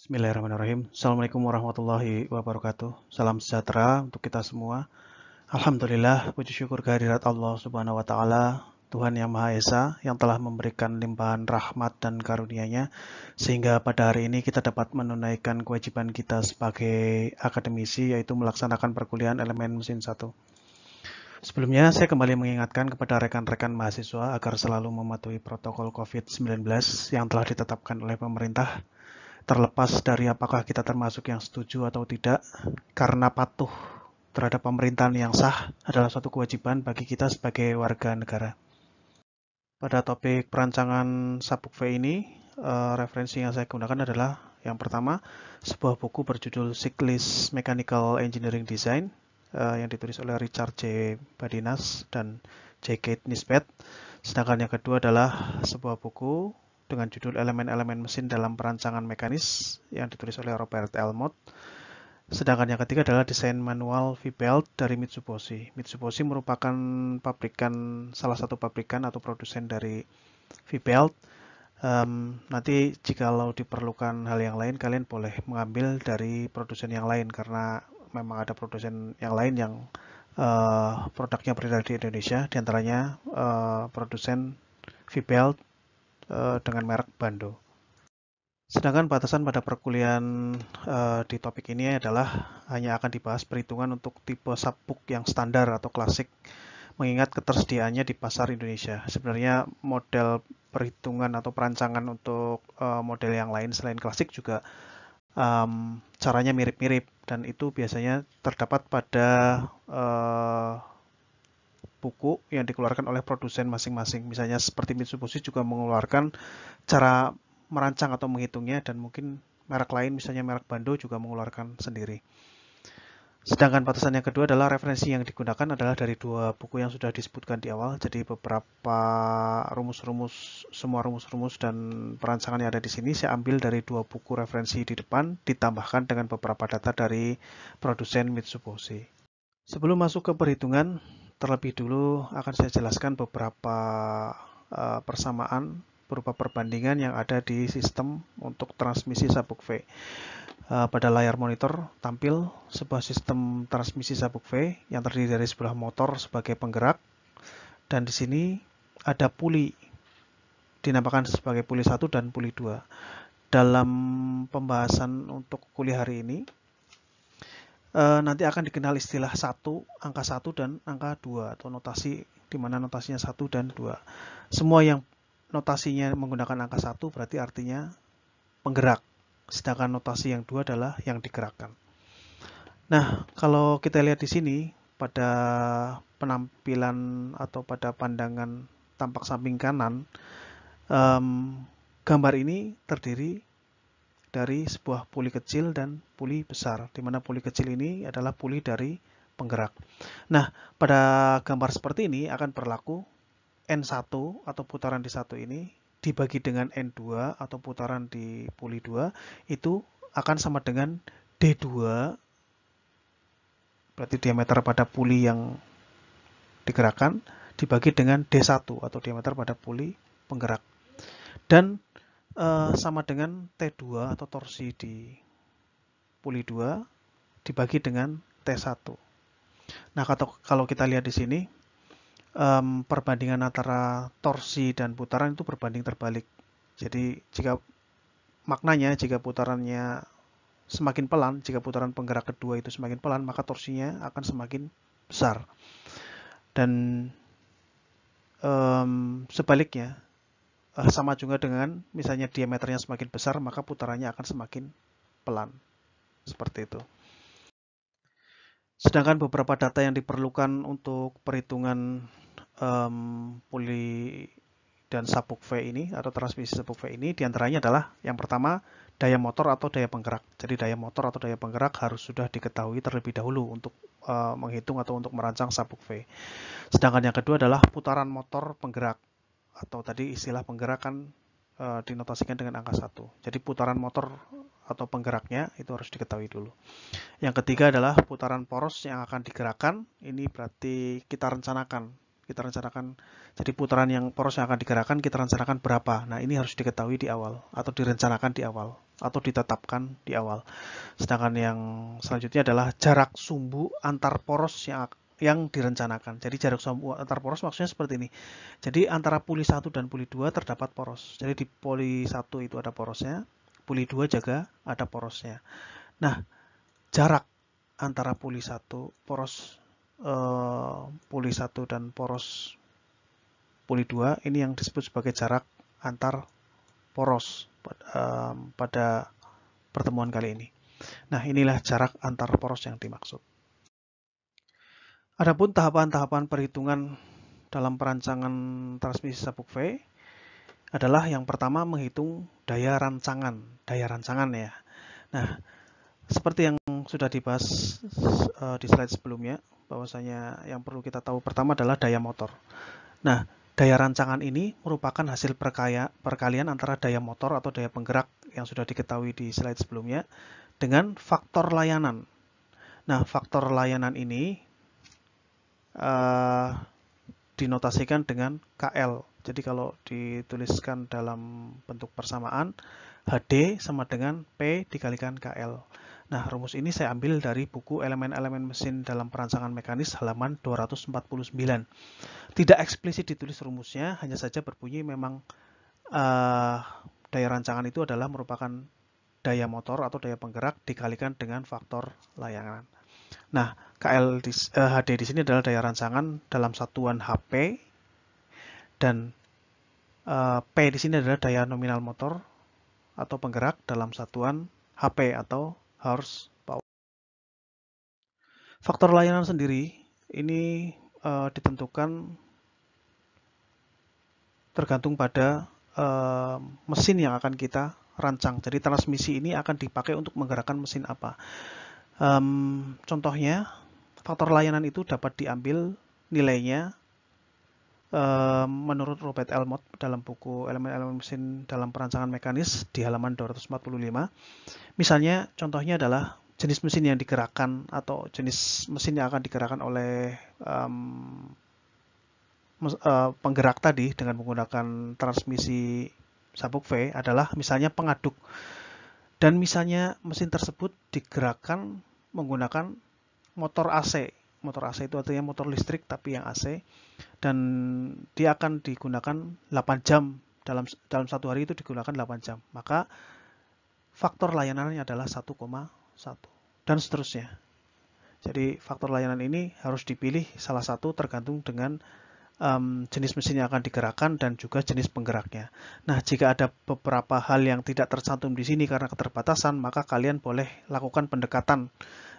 Bismillahirrahmanirrahim. Assalamualaikum warahmatullahi wabarakatuh. Salam sejahtera untuk kita semua. Alhamdulillah, puji syukur kehadirat Allah Subhanahu wa Ta'ala, Tuhan Yang Maha Esa, yang telah memberikan limpahan rahmat dan karunia-Nya, sehingga pada hari ini kita dapat menunaikan kewajiban kita sebagai akademisi, yaitu melaksanakan perkuliahan elemen mesin 1. Sebelumnya, saya kembali mengingatkan kepada rekan-rekan mahasiswa agar selalu mematuhi protokol COVID-19 yang telah ditetapkan oleh pemerintah, terlepas dari apakah kita termasuk yang setuju atau tidak, karena patuh terhadap pemerintahan yang sah adalah suatu kewajiban bagi kita sebagai warga negara. Pada topik perancangan Sabuk V ini, referensi yang saya gunakan adalah yang pertama, sebuah buku berjudul Cyclist Mechanical Engineering Design yang ditulis oleh Richard J. Badinas dan J. Kate Nisbet. Sedangkan yang kedua adalah sebuah buku dengan judul Elemen-elemen mesin dalam perancangan mekanis yang ditulis oleh Robert Elmott. Sedangkan yang ketiga adalah desain manual V-belt dari Mitsubishi. Mitsubishi merupakan salah satu pabrikan atau produsen dari V-belt. Nanti jikalau diperlukan hal yang lain, kalian boleh mengambil dari produsen yang lain karena memang ada produsen yang lain yang produknya beredar di Indonesia, diantaranya produsen V-belt dengan merek Bando. Sedangkan batasan pada perkuliahan di topik ini adalah hanya akan dibahas perhitungan untuk tipe sabuk yang standar atau klasik, mengingat ketersediaannya di pasar Indonesia. Sebenarnya model perhitungan atau perancangan untuk model yang lain selain klasik juga caranya mirip-mirip, dan itu biasanya terdapat pada buku yang dikeluarkan oleh produsen masing-masing. Misalnya seperti Mitsubishi juga mengeluarkan cara merancang atau menghitungnya, dan mungkin merek lain, misalnya merek Bando, juga mengeluarkan sendiri. Sedangkan batasan yang kedua adalah referensi yang digunakan adalah dari dua buku yang sudah disebutkan di awal. Jadi beberapa semua rumus-rumus dan perancangan yang ada di sini saya ambil dari dua buku referensi di depan, ditambahkan dengan beberapa data dari produsen Mitsubishi. Sebelum masuk ke perhitungan, terlebih dulu akan saya jelaskan beberapa persamaan berupa perbandingan yang ada di sistem untuk transmisi sabuk V. Pada layar monitor tampil sebuah sistem transmisi sabuk V yang terdiri dari sebuah motor sebagai penggerak, dan di sini ada puli, dinamakan sebagai puli 1 dan puli 2. Dalam pembahasan untuk kuliah hari ini, nanti akan dikenal istilah angka 1 dan angka 2, atau notasi di mana notasinya 1 dan 2. Semua yang notasinya menggunakan angka 1 berarti artinya penggerak, sedangkan notasi yang 2 adalah yang digerakkan. Nah, kalau kita lihat di sini pada penampilan atau pada pandangan tampak samping kanan, gambar ini terdiri dari sebuah puli kecil dan puli besar, di mana puli kecil ini adalah puli dari penggerak. Nah, pada gambar seperti ini akan berlaku N1 atau putaran di 1 ini dibagi dengan N2 atau putaran di puli 2, itu akan sama dengan D2, berarti diameter pada puli yang digerakkan, dibagi dengan D1 atau diameter pada puli penggerak. Dan sama dengan T2 atau torsi di puli 2 dibagi dengan T1. Nah, kalau kita lihat di sini, perbandingan antara torsi dan putaran itu berbanding terbalik. Jadi maknanya jika putarannya semakin pelan, jika putaran penggerak kedua itu semakin pelan, maka torsinya akan semakin besar. Dan sebaliknya, sama juga dengan misalnya diameternya semakin besar, maka putarannya akan semakin pelan. Seperti itu. Sedangkan beberapa data yang diperlukan untuk perhitungan puli dan sabuk V ini atau transmisi sabuk V ini diantaranya adalah yang pertama daya motor atau daya penggerak. Jadi daya motor atau daya penggerak harus sudah diketahui terlebih dahulu untuk menghitung atau untuk merancang sabuk V. Sedangkan yang kedua adalah putaran motor penggerak, atau tadi istilah penggerakan dinotasikan dengan angka 1. Jadi putaran motor atau penggeraknya itu harus diketahui dulu. Yang ketiga adalah putaran poros yang akan digerakkan. Ini berarti kita rencanakan. Jadi putaran yang poros yang akan digerakkan kita rencanakan berapa. Nah, ini harus diketahui di awal atau direncanakan di awal. atau ditetapkan di awal. Sedangkan yang selanjutnya adalah jarak sumbu antar poros yang direncanakan. Jadi jarak sumbu antar poros maksudnya seperti ini. Jadi antara puli 1 dan puli 2 terdapat poros. Jadi di puli 1 itu ada porosnya, puli 2 juga ada porosnya. Nah, jarak antara puli 1 puli 1 dan poros puli 2 ini yang disebut sebagai jarak antar poros pada pertemuan kali ini. Nah, inilah jarak antar poros yang dimaksud. Adapun tahapan-tahapan perhitungan dalam perancangan transmisi sabuk V adalah yang pertama menghitung daya rancangan. Daya rancangan ya. Nah, seperti yang sudah dibahas di slide sebelumnya, bahwasanya yang perlu kita tahu pertama adalah daya motor. Nah, daya rancangan ini merupakan hasil perkalian antara daya motor atau daya penggerak yang sudah diketahui di slide sebelumnya dengan faktor layanan. Nah, faktor layanan ini dinotasikan dengan KL. Jadi kalau dituliskan dalam bentuk persamaan, HD sama dengan P dikalikan KL. Nah, rumus ini saya ambil dari buku elemen-elemen mesin dalam perancangan mekanis halaman 249. Tidak eksplisit ditulis rumusnya, hanya saja berbunyi memang daya rancangan itu adalah merupakan daya motor atau daya penggerak dikalikan dengan faktor layanan. Nah, HD di sini adalah daya rancangan dalam satuan HP dan P di sini adalah daya nominal motor atau penggerak dalam satuan HP atau horsepower. Faktor layanan sendiri ini ditentukan tergantung pada mesin yang akan kita rancang. Jadi transmisi ini akan dipakai untuk menggerakkan mesin apa. Contohnya, faktor layanan itu dapat diambil nilainya menurut Robert Elmot dalam buku elemen-elemen mesin dalam perancangan mekanis di halaman 245. Misalnya, contohnya adalah jenis mesin yang digerakkan atau jenis mesin yang akan digerakkan oleh penggerak tadi dengan menggunakan transmisi sabuk V adalah misalnya pengaduk. Dan misalnya mesin tersebut digerakkan menggunakan motor AC. Motor AC itu artinya motor listrik tapi yang AC. Dan dia akan digunakan 8 jam. Dalam satu hari itu digunakan 8 jam. Maka faktor layanannya adalah 1,1. Dan seterusnya. Jadi faktor layanan ini harus dipilih salah satu tergantung dengan jenis mesin yang akan digerakkan dan juga jenis penggeraknya. Nah, jika ada beberapa hal yang tidak tercantum di sini karena keterbatasan, maka kalian boleh lakukan pendekatan.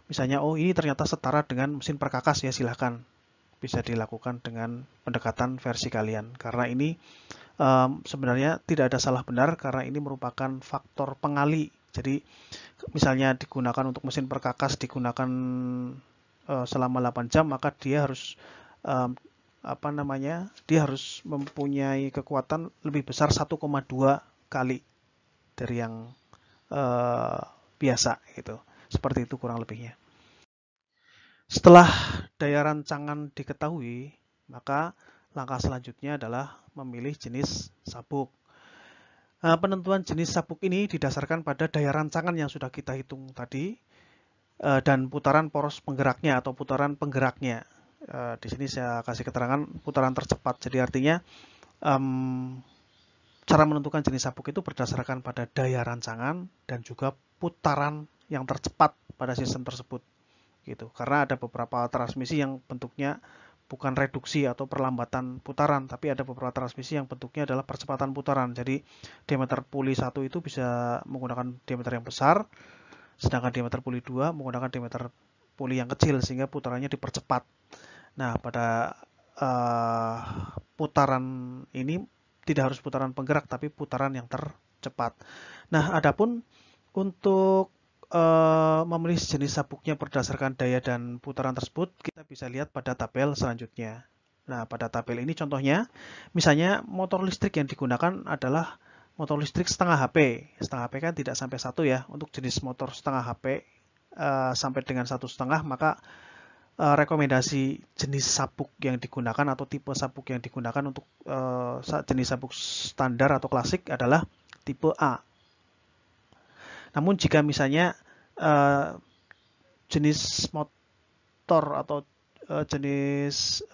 Misalnya, oh ini ternyata setara dengan mesin perkakas ya, silahkan. Bisa dilakukan dengan pendekatan versi kalian. Karena ini sebenarnya tidak ada salah benar karena ini merupakan faktor pengali. Jadi, misalnya digunakan untuk mesin perkakas digunakan selama 8 jam, maka dia harus dia harus mempunyai kekuatan lebih besar 1,2 kali dari yang biasa gitu. Seperti itu kurang lebihnya. Setelah daya rancangan diketahui, maka langkah selanjutnya adalah memilih jenis sabuk. Penentuan jenis sabuk ini didasarkan pada daya rancangan yang sudah kita hitung tadi dan putaran poros penggeraknya atau putaran penggeraknya. Di sini saya kasih keterangan putaran tercepat. Jadi artinya cara menentukan jenis sabuk itu berdasarkan pada daya rancangan dan juga putaran yang tercepat pada sistem tersebut. Gitu. Karena ada beberapa transmisi yang bentuknya bukan reduksi atau perlambatan putaran, tapi ada beberapa transmisi yang bentuknya adalah percepatan putaran. Jadi diameter puli 1 itu bisa menggunakan diameter yang besar, sedangkan diameter puli 2 menggunakan diameter puli yang kecil sehingga putarannya dipercepat. Nah, pada putaran ini tidak harus putaran penggerak, tapi putaran yang tercepat. Nah, adapun untuk memilih jenis sabuknya berdasarkan daya dan putaran tersebut, kita bisa lihat pada tabel selanjutnya. Nah, pada tabel ini contohnya, misalnya motor listrik yang digunakan adalah motor listrik setengah HP. Setengah HP kan tidak sampai 1 ya. Untuk jenis motor setengah HP sampai dengan 1,5, maka rekomendasi jenis sabuk yang digunakan atau tipe sabuk yang digunakan untuk jenis sabuk standar atau klasik adalah tipe A. Namun jika misalnya jenis motor atau jenis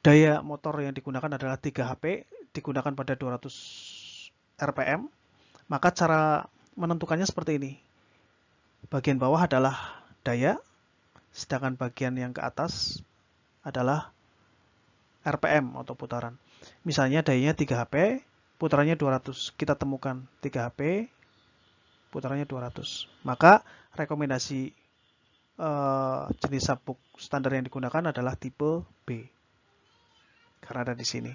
daya motor yang digunakan adalah 3 HP, digunakan pada 200 RPM, maka cara menentukannya seperti ini. Bagian bawah adalah daya, sedangkan bagian yang ke atas adalah RPM atau putaran. Misalnya dayanya 3 HP, putarannya 200. Kita temukan 3 HP, putarannya 200. Maka rekomendasi jenis sabuk standar yang digunakan adalah tipe B. Karena ada di sini.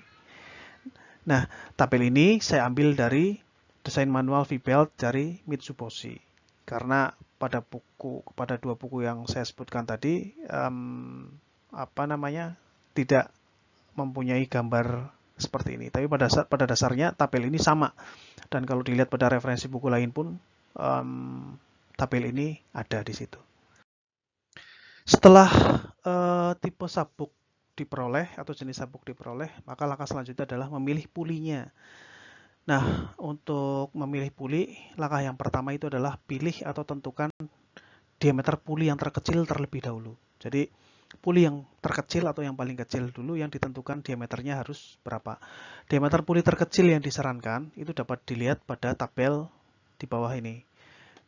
Nah, tabel ini saya ambil dari desain manual V-belt dari Mitsubishi. Karena pada dua buku yang saya sebutkan tadi, tidak mempunyai gambar seperti ini. Tapi pada dasarnya tabel ini sama. Dan kalau dilihat pada referensi buku lain pun, tabel ini ada di situ. Setelah tipe sabuk diperoleh atau jenis sabuk diperoleh, maka langkah selanjutnya adalah memilih pulinya. Nah, untuk memilih puli, langkah yang pertama itu adalah pilih atau tentukan diameter puli yang terkecil terlebih dahulu. Jadi, puli yang terkecil atau yang paling kecil dulu yang ditentukan diameternya harus berapa. Diameter puli terkecil yang disarankan itu dapat dilihat pada tabel di bawah ini.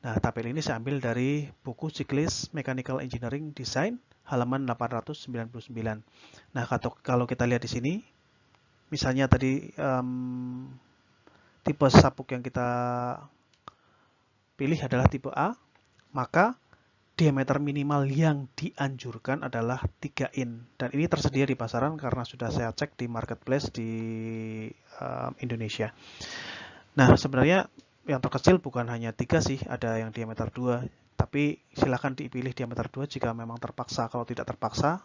Nah, tabel ini saya ambil dari buku Checklist Mechanical Engineering Design halaman 899. Nah, kalau kita lihat di sini, misalnya tadi tipe sabuk yang kita pilih adalah tipe A, maka diameter minimal yang dianjurkan adalah 3 in. Dan ini tersedia di pasaran karena sudah saya cek di marketplace di Indonesia. Nah, sebenarnya yang terkecil bukan hanya 3 sih, ada yang diameter 2. Tapi silakan dipilih diameter 2 jika memang terpaksa. Kalau tidak terpaksa,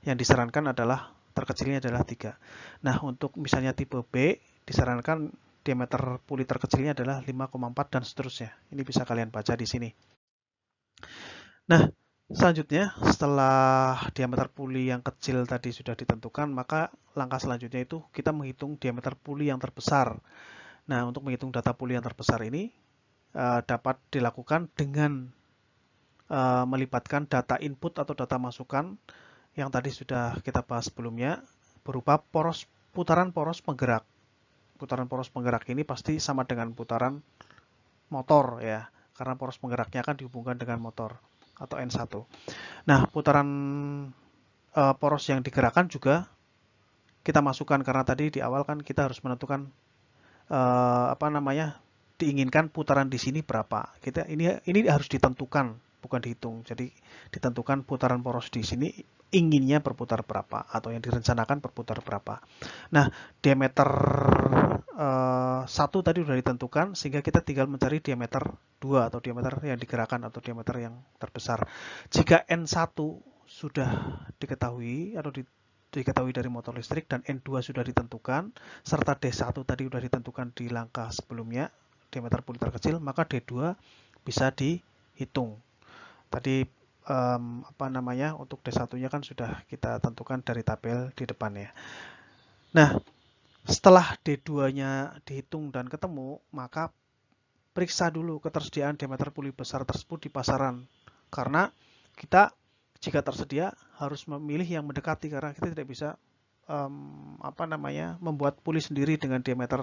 yang disarankan adalah terkecilnya adalah 3. Nah, untuk misalnya tipe B, disarankan diameter puli terkecilnya adalah 5,4 dan seterusnya. Ini bisa kalian baca di sini. Nah, selanjutnya setelah diameter puli yang kecil tadi sudah ditentukan, maka langkah selanjutnya itu kita menghitung diameter puli yang terbesar. Nah, untuk menghitung data puli yang terbesar ini dapat dilakukan dengan melibatkan data input atau data masukan yang tadi sudah kita bahas sebelumnya berupa putaran poros penggerak. Putaran poros penggerak ini pasti sama dengan putaran motor ya, karena poros penggeraknya akan dihubungkan dengan motor atau N1. Nah, putaran poros yang digerakkan juga kita masukkan karena tadi di awal kan kita harus menentukan diinginkan putaran di sini berapa. Ini harus ditentukan, bukan dihitung. Jadi ditentukan putaran poros di sini inginnya berputar berapa atau yang direncanakan berputar berapa. Nah, diameter 1 tadi sudah ditentukan sehingga kita tinggal mencari diameter 2 atau diameter yang digerakkan atau diameter yang terbesar. Jika N1 sudah diketahui atau diketahui dari motor listrik dan N2 sudah ditentukan serta D1 tadi sudah ditentukan di langkah sebelumnya diameter puli terkecil, maka D2 bisa dihitung. Tadi untuk D1-nya kan sudah kita tentukan dari tabel di depan ya. Nah, setelah D2-nya dihitung dan ketemu, maka periksa dulu ketersediaan diameter puli besar tersebut di pasaran. Karena kita jika tersedia harus memilih yang mendekati karena kita tidak bisa membuat puli sendiri dengan diameter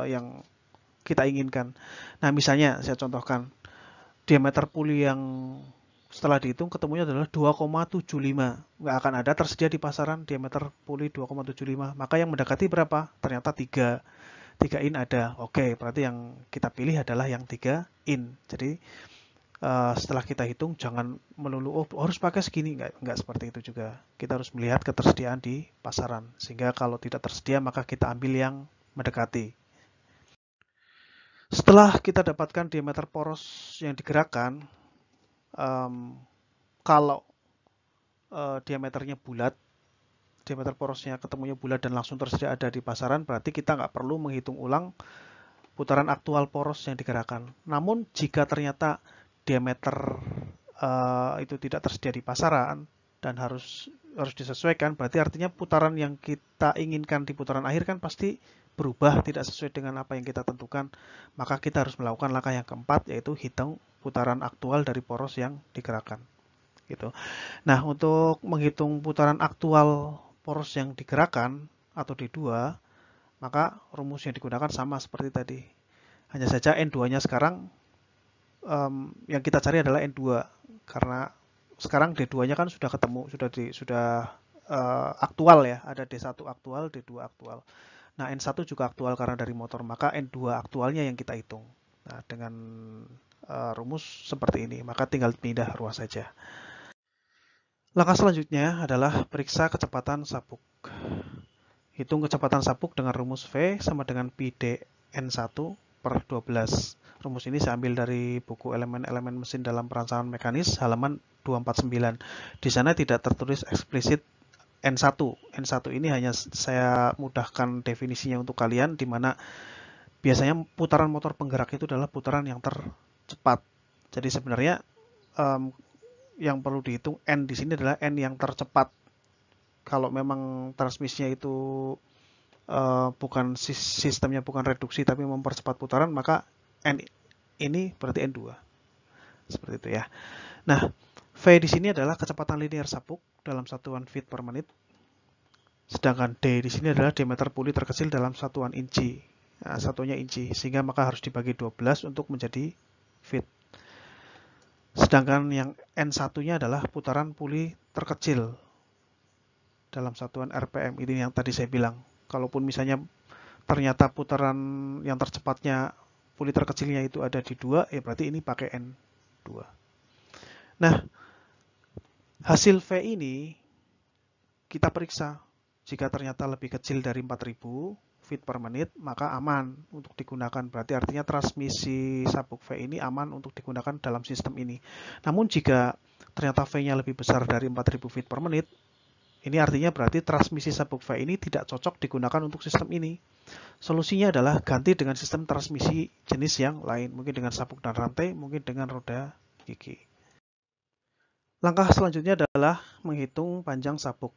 yang kita inginkan. Nah, misalnya saya contohkan diameter puli yang setelah dihitung ketemunya adalah 2,75. Nggak akan ada tersedia di pasaran diameter puli 2,75. Maka yang mendekati berapa? Ternyata 3 in ada. Oke, berarti yang kita pilih adalah yang 3 in. Jadi setelah kita hitung jangan melulu harus pakai segini, nggak seperti itu juga. Kita harus melihat ketersediaan di pasaran sehingga kalau tidak tersedia maka kita ambil yang mendekati. Setelah kita dapatkan diameter poros yang digerakkan, kalau diameternya bulat, diameter porosnya ketemunya bulat dan langsung tersedia ada di pasaran, berarti kita nggak perlu menghitung ulang putaran aktual poros yang digerakkan. Namun jika ternyata diameter itu tidak tersedia di pasaran dan harus disesuaikan, berarti artinya putaran yang kita inginkan di putaran akhir kan pasti berubah tidak sesuai dengan apa yang kita tentukan, maka kita harus melakukan langkah yang keempat, yaitu hitung putaran aktual dari poros yang digerakkan. Gitu. Nah, untuk menghitung putaran aktual poros yang digerakkan atau D2, maka rumus yang digunakan sama seperti tadi. Hanya saja N2-nya sekarang yang kita cari adalah N2, karena sekarang D2-nya kan sudah ketemu, sudah aktual ya, ada D1 aktual, D2 aktual. Nah, N1 juga aktual karena dari motor, maka N2 aktualnya yang kita hitung. Nah, dengan rumus seperti ini, maka tinggal pindah ruas saja. Langkah selanjutnya adalah periksa kecepatan sabuk. Hitung kecepatan sabuk dengan rumus V sama dengan Pi dN1 per 12. Rumus ini saya ambil dari buku elemen-elemen mesin dalam perancangan mekanis halaman 249. Di sana tidak tertulis eksplisit N1. N1 ini hanya saya mudahkan definisinya untuk kalian, di mana biasanya putaran motor penggerak itu adalah putaran yang tercepat. Jadi sebenarnya yang perlu dihitung N di sini adalah N yang tercepat. Kalau memang transmisinya itu bukan sistemnya bukan reduksi tapi mempercepat putaran, maka N ini berarti N2. Seperti itu ya. Nah, V di sini adalah kecepatan linear sabuk dalam satuan feet per menit. Sedangkan D di sini adalah diameter puli terkecil dalam satuan inci. Nah, satunya inci, sehingga maka harus dibagi 12 untuk menjadi feet. Sedangkan yang N1-nya adalah putaran puli terkecil dalam satuan RPM. Ini yang tadi saya bilang. Kalaupun misalnya ternyata putaran yang tercepatnya puli terkecilnya itu ada di 2, ya berarti ini pakai N2. Nah, hasil V ini kita periksa. Jika ternyata lebih kecil dari 4000 feet per menit, maka aman untuk digunakan. Berarti artinya transmisi sabuk V ini aman untuk digunakan dalam sistem ini. Namun jika ternyata V-nya lebih besar dari 4000 feet per menit, ini artinya berarti transmisi sabuk V ini tidak cocok digunakan untuk sistem ini. Solusinya adalah ganti dengan sistem transmisi jenis yang lain, mungkin dengan sabuk dan rantai, mungkin dengan roda gigi. Langkah selanjutnya adalah menghitung panjang sabuk.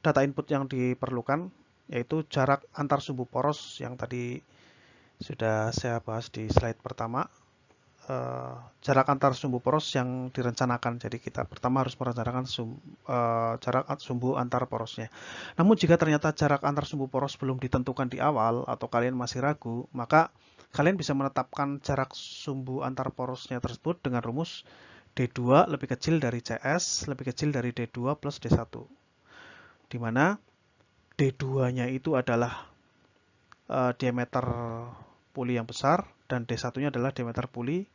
Data input yang diperlukan yaitu jarak antar sumbu poros yang tadi sudah saya bahas di slide pertama. Jarak antar sumbu poros yang direncanakan. Jadi kita pertama harus merencanakan jarak sumbu antar porosnya. Namun jika ternyata jarak antar sumbu poros belum ditentukan di awal atau kalian masih ragu, maka kalian bisa menetapkan jarak sumbu antar porosnya tersebut dengan rumus D2 lebih kecil dari CS lebih kecil dari D2 plus D1. Di mana D2-nya itu adalah diameter puli yang besar dan D1-nya adalah diameter puli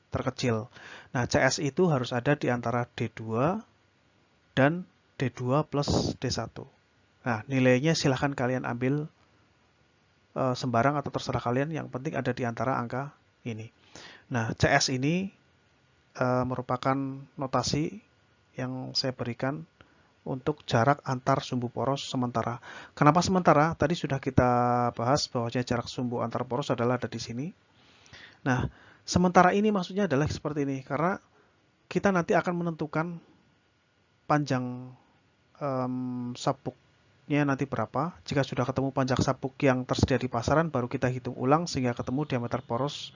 terkecil. Nah, CS itu harus ada di antara D2 dan D2 plus D1. Nah, nilainya silahkan kalian ambil sembarang atau terserah kalian, yang penting ada di antara angka ini. Nah, CS ini merupakan notasi yang saya berikan untuk jarak antar sumbu poros sementara. Kenapa sementara? Tadi sudah kita bahas bahwasanya jarak sumbu antar poros adalah ada di sini. Nah, sementara ini maksudnya adalah seperti ini, karena kita nanti akan menentukan panjang sabuknya nanti berapa. Jika sudah ketemu panjang sabuk yang tersedia di pasaran, baru kita hitung ulang sehingga ketemu diameter poros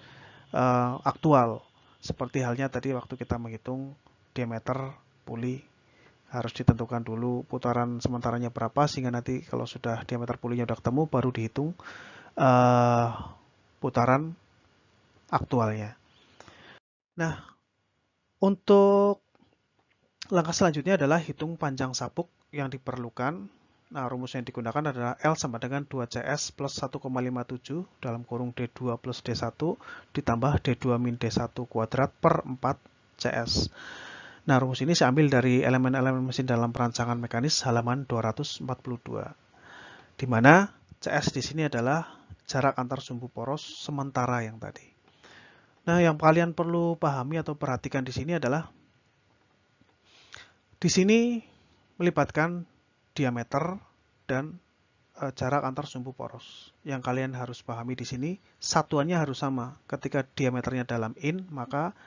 aktual. Seperti halnya tadi waktu kita menghitung diameter puli, harus ditentukan dulu putaran sementaranya berapa, sehingga nanti kalau sudah diameter pulinya sudah ketemu, baru dihitung putaran aktualnya. Nah, untuk langkah selanjutnya adalah hitung panjang sabuk yang diperlukan. Nah, rumus yang digunakan adalah L sama dengan 2CS plus 1,57 dalam kurung D2 plus D1 ditambah D2 min D1 kuadrat per 4 CS. Nah, rumus ini saya ambil dari elemen-elemen mesin dalam perancangan mekanis halaman 242. Di mana CS di sini adalah jarak antar sumbu poros sementara yang tadi. Nah, yang kalian perlu pahami atau perhatikan di sini adalah di sini melibatkan diameter dan jarak antar sumbu poros. Yang kalian harus pahami di sini satuannya harus sama. Ketika diameternya dalam in, maka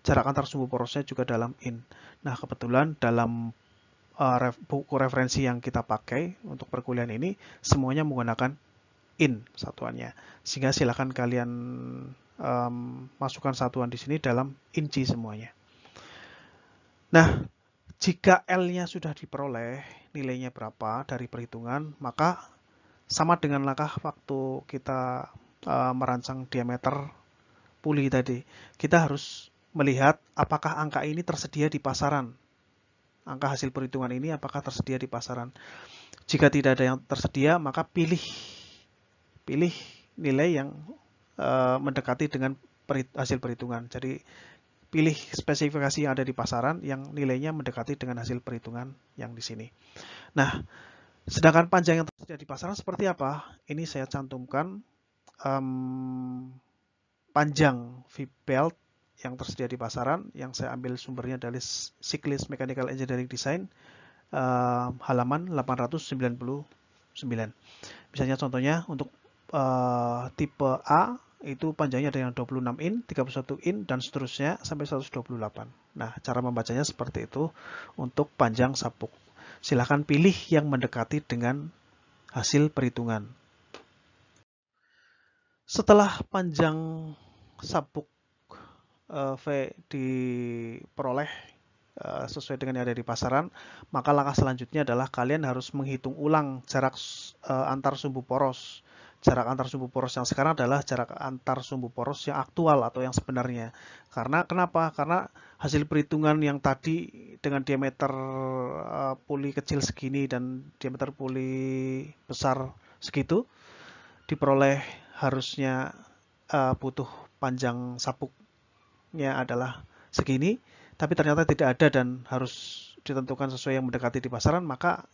jarak antar sumbu porosnya juga dalam in. Nah, kebetulan dalam buku referensi yang kita pakai untuk perkuliahan ini semuanya menggunakan in satuannya. Sehingga silakan kalian masukkan satuan di sini dalam inci semuanya. Nah, jika L-nya sudah diperoleh, nilainya berapa dari perhitungan, maka sama dengan langkah waktu kita merancang diameter puli tadi. Kita harus melihat apakah angka ini tersedia di pasaran. Angka hasil perhitungan ini apakah tersedia di pasaran. Jika tidak ada yang tersedia, maka pilih nilai yang mendekati dengan hasil perhitungan. Jadi pilih spesifikasi yang ada di pasaran yang nilainya mendekati dengan hasil perhitungan yang di sini. Nah, sedangkan panjang yang tersedia di pasaran seperti apa? Ini saya cantumkan panjang V-belt yang tersedia di pasaran, yang saya ambil sumbernya dari Cyclist Mechanical Engineering Design, halaman 899. Misalnya contohnya untuk tipe A itu panjangnya ada yang 26 in, 31 in, dan seterusnya sampai 128. Nah, cara membacanya seperti itu untuk panjang sabuk. Silahkan pilih yang mendekati dengan hasil perhitungan. Setelah panjang sabuk V diperoleh sesuai dengan yang ada di pasaran, maka langkah selanjutnya adalah kalian harus menghitung ulang jarak antar sumbu poros. Jarak antar sumbu poros yang sekarang adalah jarak antar sumbu poros yang aktual atau yang sebenarnya. Karena kenapa? Karena hasil perhitungan yang tadi dengan diameter puli kecil segini dan diameter puli besar segitu diperoleh harusnya butuh panjang sabuknya adalah segini, tapi ternyata tidak ada dan harus ditentukan sesuai yang mendekati di pasaran, maka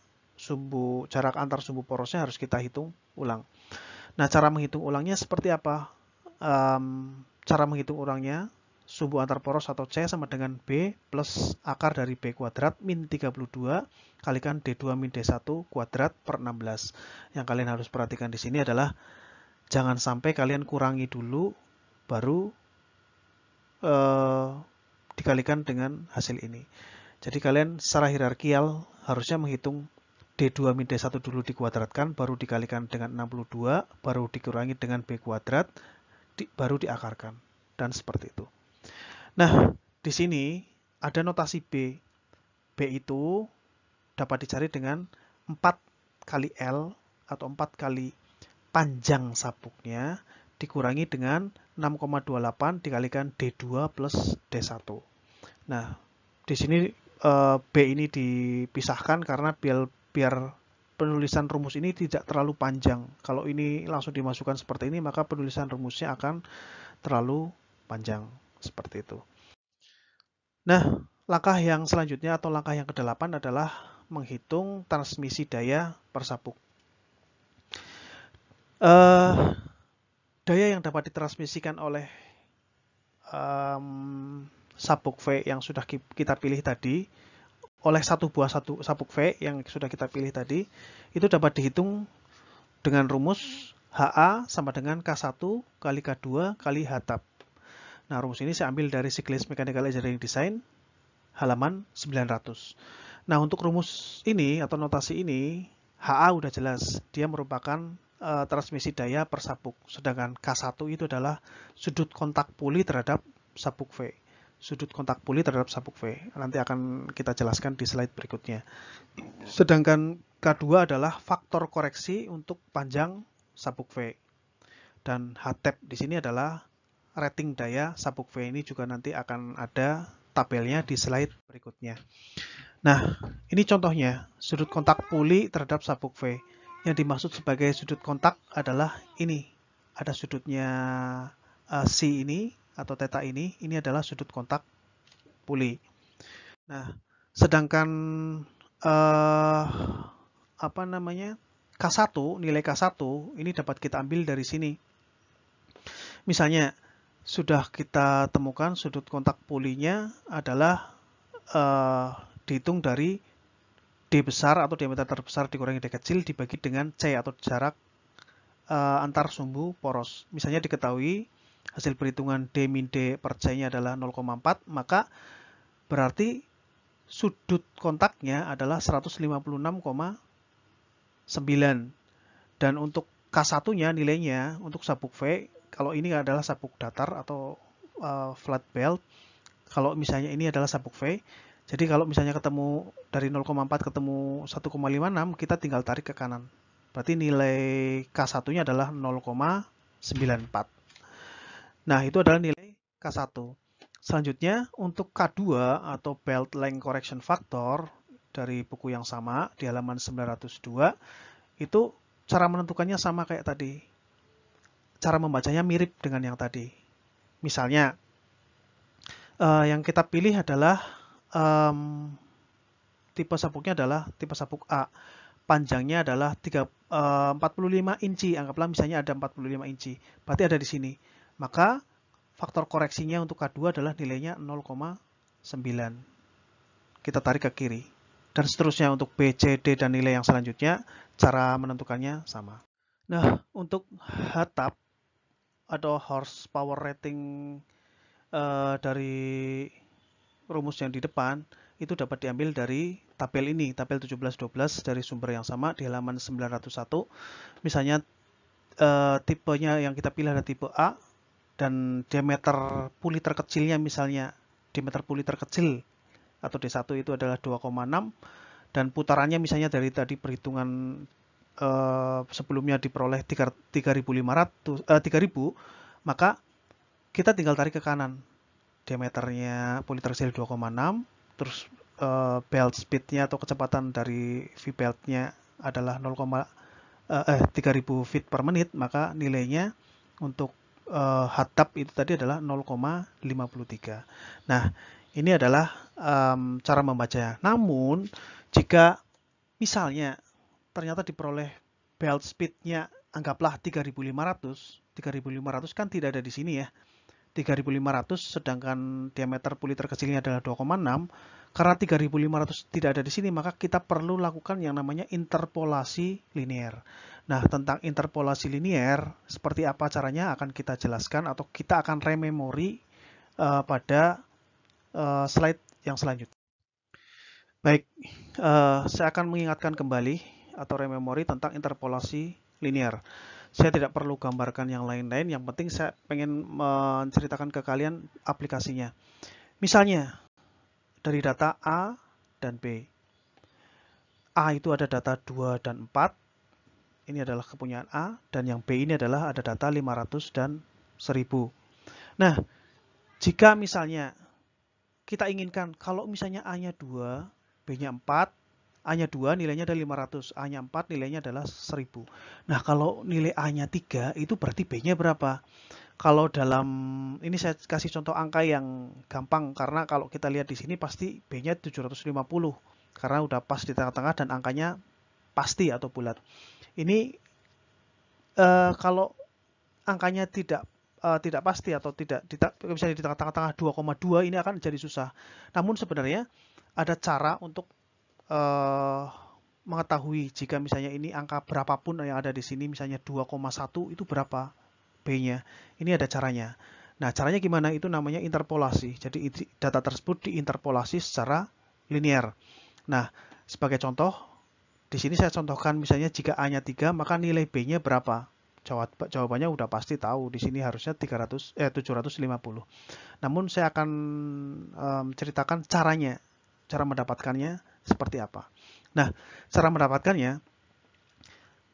jarak antar sumbu porosnya harus kita hitung ulang. Nah, cara menghitung ulangnya seperti apa? Cara menghitung ulangnya, sumbu antar poros atau C sama dengan B plus akar dari B kuadrat min 32 kalikan D2 min D1 kuadrat per 16. Yang kalian harus perhatikan di sini adalah jangan sampai kalian kurangi dulu baru dikalikan dengan hasil ini. Jadi kalian secara hierarkial harusnya menghitung D2 min D1 dulu dikuadratkan, baru dikalikan dengan 62, baru dikurangi dengan B kuadrat, baru diakarkan. Dan seperti itu. Nah, di sini ada notasi B. B itu dapat dicari dengan 4 kali L atau 4 kali panjang sabuknya dikurangi dengan 6,28 dikalikan D2 plus D1. Nah, di sini B ini dipisahkan karena biar penulisan rumus ini tidak terlalu panjang. Kalau ini langsung dimasukkan seperti ini, maka penulisan rumusnya akan terlalu panjang. Seperti itu. Nah, langkah yang selanjutnya atau langkah yang ke-8 adalah menghitung transmisi daya per sabuk. Daya yang dapat ditransmisikan oleh sabuk V yang sudah kita pilih tadi, oleh satu buah sabuk V yang sudah kita pilih tadi, itu dapat dihitung dengan rumus HA sama dengan K1 kali K2 kali H tab. Nah, rumus ini saya ambil dari Cyclist Mechanical Engineering Design, halaman 900. Nah, untuk rumus ini atau notasi ini, HA udah jelas, dia merupakan transmisi daya per sabuk. Sedangkan K1 itu adalah sudut kontak puli terhadap sabuk V. Sudut kontak puli terhadap sabuk V. Nanti akan kita jelaskan di slide berikutnya. Sedangkan K2 adalah faktor koreksi untuk panjang sabuk V. Dan HTEP di sini adalah rating daya sabuk V. Ini juga nanti akan ada tabelnya di slide berikutnya. Nah, ini contohnya sudut kontak puli terhadap sabuk V. Yang dimaksud sebagai sudut kontak adalah ini. Ada sudutnya C ini atau theta ini adalah sudut kontak puli. Nah, sedangkan K1, nilai K1 ini dapat kita ambil dari sini. Misalnya, sudah kita temukan sudut kontak pulinya adalah dihitung dari D besar atau diameter terbesar dikurangi D kecil dibagi dengan C atau jarak antar sumbu poros. Misalnya diketahui hasil perhitungan D min D per C-nya adalah 0,4, maka berarti sudut kontaknya adalah 156,9. Dan untuk K1-nya nilainya untuk sabuk V, kalau ini adalah sabuk datar atau flat belt, kalau misalnya ini adalah sabuk V, jadi kalau misalnya ketemu dari 0,4 ketemu 1,56, kita tinggal tarik ke kanan. Berarti nilai K1-nya adalah 0,94. Nah, itu adalah nilai K1. Selanjutnya, untuk K2 atau Belt Length Correction Factor dari buku yang sama di halaman 902, itu cara menentukannya sama kayak tadi. Cara membacanya mirip dengan yang tadi. Misalnya, yang kita pilih adalah tipe sabuknya adalah tipe sabuk A. Panjangnya adalah 45 inci. Anggaplah misalnya ada 45 inci. Berarti ada di sini. Maka faktor koreksinya untuk K2 adalah nilainya 0,9. Kita tarik ke kiri. Dan seterusnya untuk B, C, D, dan nilai yang selanjutnya, cara menentukannya sama. Nah, untuk HTAP atau horsepower rating dari rumus yang di depan, itu dapat diambil dari tabel ini, tabel 1712 dari sumber yang sama di halaman 901. Misalnya tipenya yang kita pilih adalah tipe A, dan diameter puli terkecilnya misalnya diameter puli terkecil atau D1 itu adalah 2,6, dan putarannya misalnya dari tadi perhitungan sebelumnya diperoleh 3.500, 3.000, maka kita tinggal tarik ke kanan. Diameternya puli terkecil 2,6, terus belt speednya atau kecepatan dari V-beltnya adalah 3.000 feet per menit, maka nilainya untuk HTAP itu tadi adalah 0,53. Nah, ini adalah cara membacanya. Namun, jika misalnya ternyata diperoleh belt speednya anggaplah 3.500 kan tidak ada di sini ya. 3.500 sedangkan diameter puli terkecilnya adalah 2,6. Karena 3.500 tidak ada di sini, maka kita perlu lakukan yang namanya interpolasi linear. Nah, tentang interpolasi linear, seperti apa caranya akan kita jelaskan atau kita akan rememori pada slide yang selanjutnya. Baik, saya akan mengingatkan kembali atau rememori tentang interpolasi linear. Saya tidak perlu gambarkan yang lain-lain, yang penting saya pengen menceritakan ke kalian aplikasinya. Misalnya, dari data A dan B. A itu ada data 2 dan 4, ini adalah kepunyaan A, dan yang B ini adalah ada data 500 dan 1000. Nah, jika misalnya kita inginkan, kalau misalnya A-nya 2, B-nya 4, A-nya 2 nilainya ada 500, A-nya 4 nilainya adalah 1000. Nah, kalau nilai A-nya 3 itu berarti B-nya berapa? Kalau dalam ini saya kasih contoh angka yang gampang, karena kalau kita lihat di sini pasti B-nya 750 karena udah pas di tengah-tengah dan angkanya pasti atau bulat. Ini kalau angkanya tidak pasti atau tidak misalnya di tengah-tengah 2,2 ini akan jadi susah. Namun sebenarnya ada cara untuk mengetahui jika misalnya ini angka berapapun yang ada di sini, misalnya 2,1 itu berapa B-nya. Ini ada caranya. Nah, caranya gimana? Itu namanya interpolasi. Jadi data tersebut diinterpolasi secara linear. Nah, sebagai contoh, di sini saya contohkan misalnya jika A-nya 3, maka nilai B-nya berapa? Jawabannya udah pasti tahu. Di sini harusnya 750. Namun saya akan ceritakan caranya, cara mendapatkannya seperti apa. Nah, cara mendapatkannya,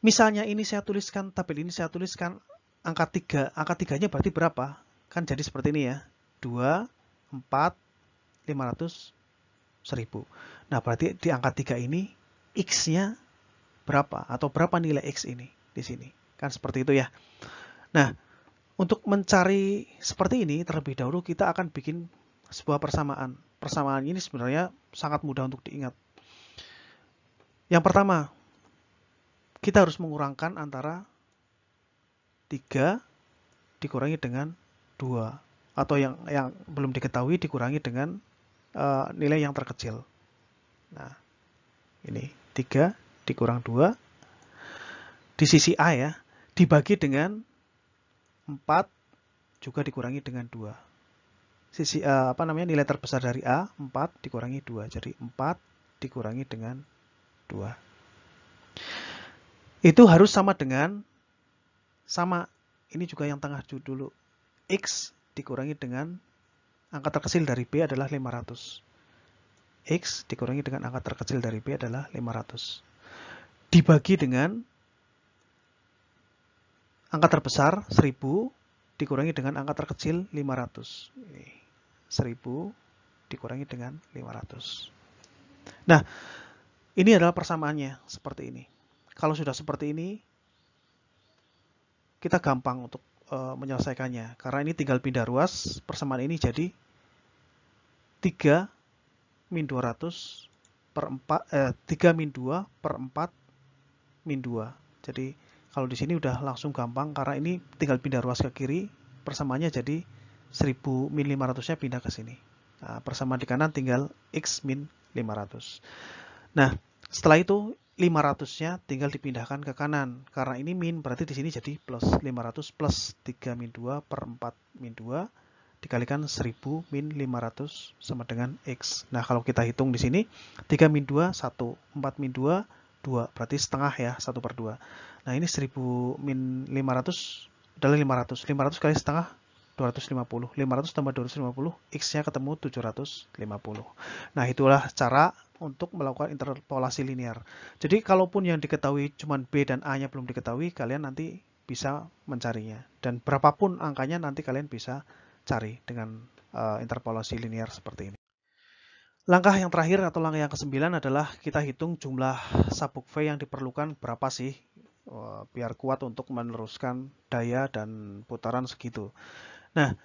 misalnya ini saya tuliskan, tabel ini saya tuliskan angka 3. Angka 3-nya berarti berapa? Kan jadi seperti ini ya. 2, 4, 500, 1000. Nah, berarti di angka 3 ini X-nya berapa? Atau berapa nilai X ini di sini? Kan seperti itu ya. Nah, untuk mencari seperti ini, terlebih dahulu kita akan bikin sebuah persamaan. Persamaan ini sebenarnya sangat mudah untuk diingat. Yang pertama, kita harus mengurangkan antara 3 dikurangi dengan 2. Atau yang belum diketahui dikurangi dengan nilai yang terkecil. Nah, ini 3 dikurang 2. Di sisi A ya, dibagi dengan 4 juga dikurangi dengan 2. nilai terbesar dari A 4 dikurangi 2. Jadi 4 dikurangi dengan 2. Itu harus sama dengan ini juga yang tengah dulu. X dikurangi dengan angka terkecil dari B adalah 500. X dikurangi dengan angka terkecil dari B adalah 500. Dibagi dengan angka terbesar 1000 dikurangi dengan angka terkecil 500. 1000 dikurangi dengan 500. Nah, ini adalah persamaannya seperti ini. Kalau sudah seperti ini, kita gampang untuk menyelesaikannya. Karena ini tinggal pindah ruas, persamaan ini jadi 3 min 200 per 4, 3 min 2 per 4 min 2. Jadi kalau di sini udah langsung gampang karena ini tinggal pindah ruas ke kiri, persamaannya jadi 1000 min 500-nya pindah ke sini. Nah, persamaan di kanan tinggal X min 500. Nah, setelah itu 500-nya tinggal dipindahkan ke kanan. Karena ini min, berarti di sini jadi plus 500 plus 3 min 2 per 4 min 2 dikalikan 1000 min 500 sama dengan X. Nah, kalau kita hitung di sini 3 min 2 1, 4 min 2 2, berarti setengah ya, 1 per 2. Nah, ini 1000 min 500 adalah 500. 500 kali setengah 250. 500 tambah 250, X-nya ketemu 750. Nah, itulah cara untuk melakukan interpolasi linear. Jadi, kalaupun yang diketahui cuma B dan A-nya belum diketahui, kalian nanti bisa mencarinya. Dan berapapun angkanya nanti kalian bisa cari dengan interpolasi linear seperti ini. Langkah yang terakhir atau langkah yang ke-9 adalah kita hitung jumlah sabuk V yang diperlukan berapa sih biar kuat untuk meneruskan daya dan putaran segitu. Nah,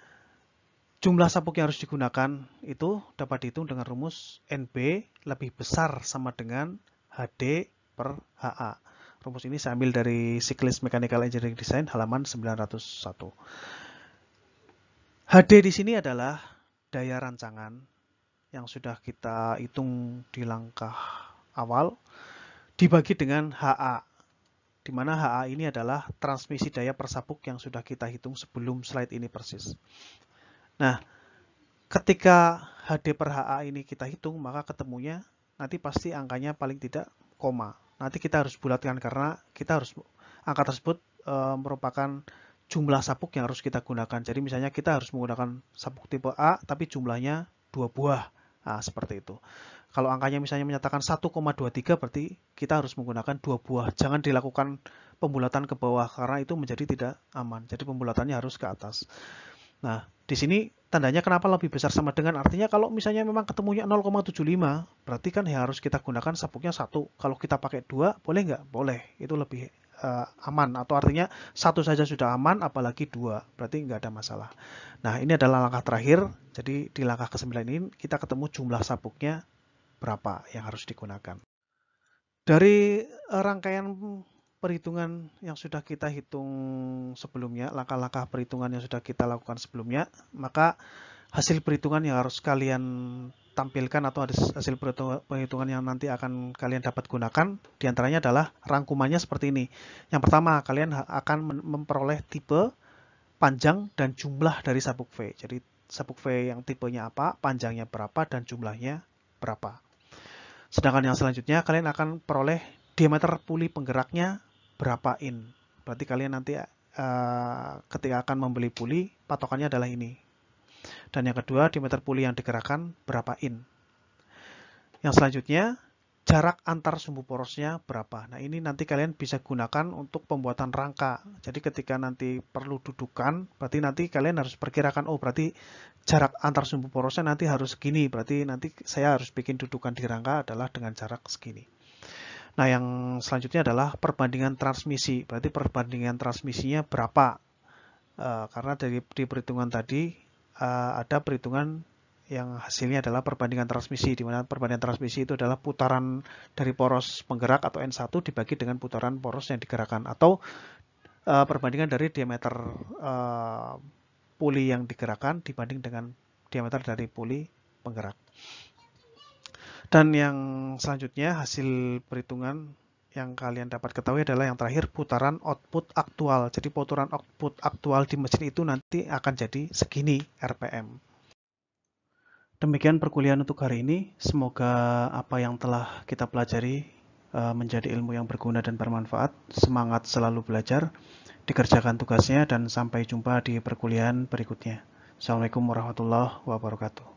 jumlah sabuk yang harus digunakan itu dapat dihitung dengan rumus NB lebih besar sama dengan HD per HA. Rumus ini saya ambil dari Cyclist Mechanical Engineering Design halaman 901. HD di sini adalah daya rancangan yang sudah kita hitung di langkah awal dibagi dengan HA, di mana HA ini adalah transmisi daya per sabuk yang sudah kita hitung sebelum slide ini persis. Nah, ketika HD per HA ini kita hitung, maka ketemunya nanti pasti angkanya paling tidak koma. Nanti kita harus bulatkan karena kita harus angka tersebut merupakan jumlah sabuk yang harus kita gunakan. Jadi misalnya kita harus menggunakan sabuk tipe A, tapi jumlahnya 2 buah. Nah, seperti itu. Kalau angkanya misalnya menyatakan 1,23, berarti kita harus menggunakan 2 buah. Jangan dilakukan pembulatan ke bawah, karena itu menjadi tidak aman. Jadi pembulatannya harus ke atas. Nah, di sini tandanya kenapa lebih besar sama dengan, artinya kalau misalnya memang ketemunya 0,75, berarti kan yang harus kita gunakan sabuknya 1. Kalau kita pakai 2, boleh nggak? Boleh. Itu lebih aman, atau artinya 1 saja sudah aman, apalagi 2, berarti nggak ada masalah. Nah, ini adalah langkah terakhir. Jadi di langkah ke-9 ini kita ketemu jumlah sabuknya berapa yang harus digunakan. Dari rangkaian perhitungan yang sudah kita hitung sebelumnya, langkah-langkah perhitungan yang sudah kita lakukan sebelumnya, maka hasil perhitungan yang harus kalian tampilkan atau hasil perhitungan yang nanti akan kalian dapat gunakan diantaranya adalah rangkumannya seperti ini. Yang pertama, kalian akan memperoleh tipe, panjang, dan jumlah dari sabuk V. Jadi sabuk V yang tipenya apa, panjangnya berapa, dan jumlahnya berapa. Sedangkan yang selanjutnya kalian akan peroleh diameter puli penggeraknya berapa in. Berarti kalian nanti ketika akan membeli puli, patokannya adalah ini. Dan yang kedua, diameter puli yang digerakkan berapa in. Yang selanjutnya, jarak antar sumbu porosnya berapa. Nah, ini nanti kalian bisa gunakan untuk pembuatan rangka. Jadi ketika nanti perlu dudukan, berarti nanti kalian harus perkirakan, oh berarti jarak antar sumbu porosnya nanti harus segini. Berarti nanti saya harus bikin dudukan di rangka adalah dengan jarak segini. Nah, yang selanjutnya adalah perbandingan transmisi. Berarti perbandingan transmisinya berapa. Karena di perhitungan tadi ada perhitungan yang hasilnya adalah perbandingan transmisi, di mana perbandingan transmisi itu adalah putaran dari poros penggerak atau N1 dibagi dengan putaran poros yang digerakkan, atau perbandingan dari diameter puli yang digerakkan dibanding dengan diameter dari puli penggerak. Dan yang selanjutnya hasil perhitungan yang kalian dapat ketahui adalah yang terakhir, putaran output aktual. Jadi putaran output aktual di mesin itu nanti akan jadi segini RPM. Demikian perkuliahan untuk hari ini. Semoga apa yang telah kita pelajari menjadi ilmu yang berguna dan bermanfaat. Semangat selalu belajar, dikerjakan tugasnya, dan sampai jumpa di perkuliahan berikutnya. Assalamualaikum warahmatullahi wabarakatuh.